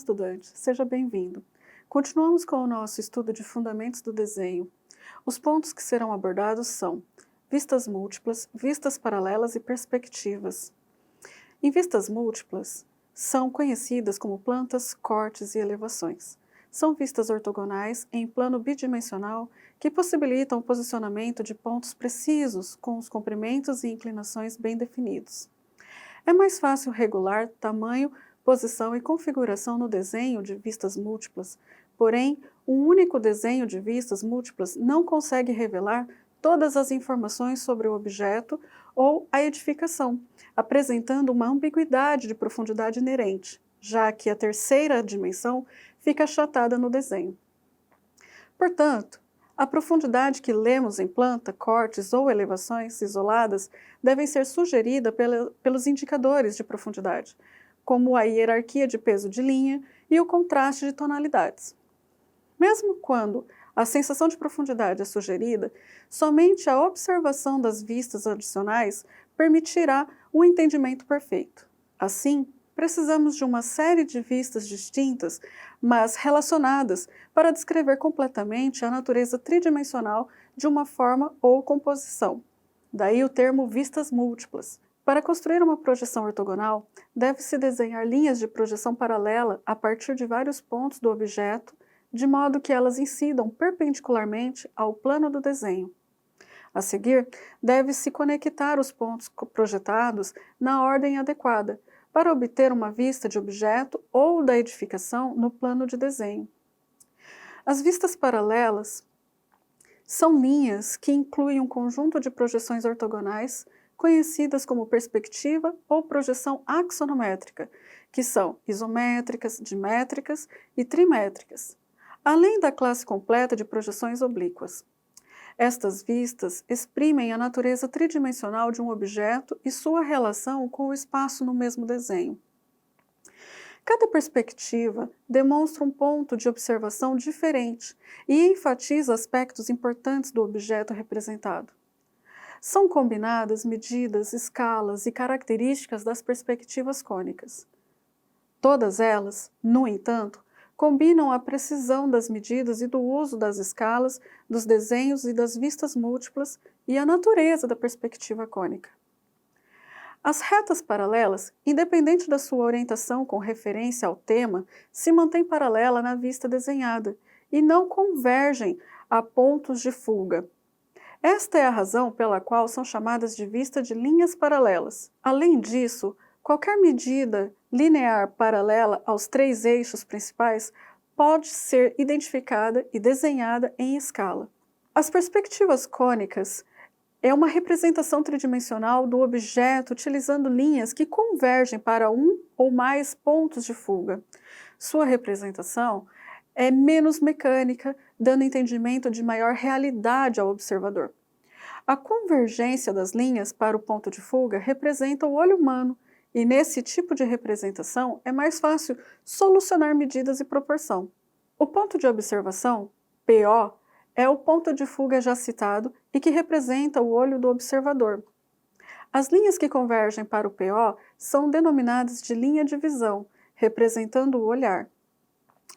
estudante, seja bem-vindo. Continuamos com o nosso estudo de fundamentos do desenho. Os pontos que serão abordados são vistas múltiplas, vistas paralelas e perspectivas. Em vistas múltiplas, são conhecidas como plantas, cortes e elevações. São vistas ortogonais em plano bidimensional que possibilitam o posicionamento de pontos precisos com os comprimentos e inclinações bem definidos. É mais fácil regular tamanho, posição e configuração no desenho de vistas múltiplas, porém, um único desenho de vistas múltiplas não consegue revelar todas as informações sobre o objeto ou a edificação, apresentando uma ambiguidade de profundidade inerente, já que a terceira dimensão fica achatada no desenho. Portanto, a profundidade que lemos em planta, cortes ou elevações isoladas devem ser sugerida pelos indicadores de profundidade, como a hierarquia de peso de linha e o contraste de tonalidades. Mesmo quando a sensação de profundidade é sugerida, somente a observação das vistas adicionais permitirá um entendimento perfeito. Assim, precisamos de uma série de vistas distintas, mas relacionadas, para descrever completamente a natureza tridimensional de uma forma ou composição. Daí o termo vistas múltiplas. Para construir uma projeção ortogonal, deve-se desenhar linhas de projeção paralela a partir de vários pontos do objeto, de modo que elas incidam perpendicularmente ao plano do desenho. A seguir, deve-se conectar os pontos projetados na ordem adequada, para obter uma vista de objeto ou da edificação no plano de desenho. As vistas paralelas são linhas que incluem um conjunto de projeções ortogonais, conhecidas como perspectiva ou projeção axonométrica, que são isométricas, dimétricas e trimétricas, além da classe completa de projeções oblíquas. Estas vistas exprimem a natureza tridimensional de um objeto e sua relação com o espaço no mesmo desenho. Cada perspectiva demonstra um ponto de observação diferente e enfatiza aspectos importantes do objeto representado. São combinadas medidas, escalas e características das perspectivas cônicas. Todas elas, no entanto, combinam a precisão das medidas e do uso das escalas, dos desenhos e das vistas múltiplas e a natureza da perspectiva cônica. As retas paralelas, independente da sua orientação com referência ao tema, se mantêm paralela na vista desenhada e não convergem a pontos de fuga. Esta é a razão pela qual são chamadas de vista de linhas paralelas. Além disso, qualquer medida linear paralela aos três eixos principais pode ser identificada e desenhada em escala. As perspectivas cônicas é uma representação tridimensional do objeto utilizando linhas que convergem para um ou mais pontos de fuga. Sua representação é menos mecânica, dando entendimento de maior realidade ao observador. A convergência das linhas para o ponto de fuga representa o olho humano, e nesse tipo de representação é mais fácil solucionar medidas e proporção. O ponto de observação, PO, é o ponto de fuga já citado e que representa o olho do observador. As linhas que convergem para o PO são denominadas de linha de visão, representando o olhar.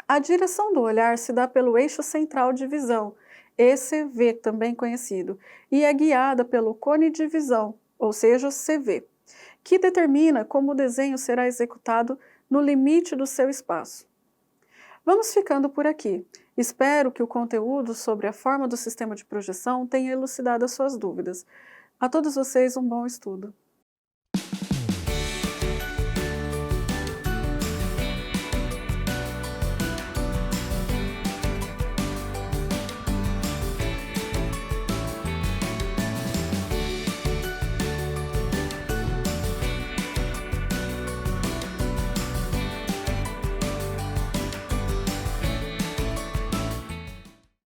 A direção do olhar se dá pelo eixo central de visão, ECV também conhecido, e é guiada pelo cone de visão, ou seja, CV, que determina como o desenho será executado no limite do seu espaço. Vamos ficando por aqui. Espero que o conteúdo sobre a forma do sistema de projeção tenha elucidado as suas dúvidas. A todos vocês, um bom estudo.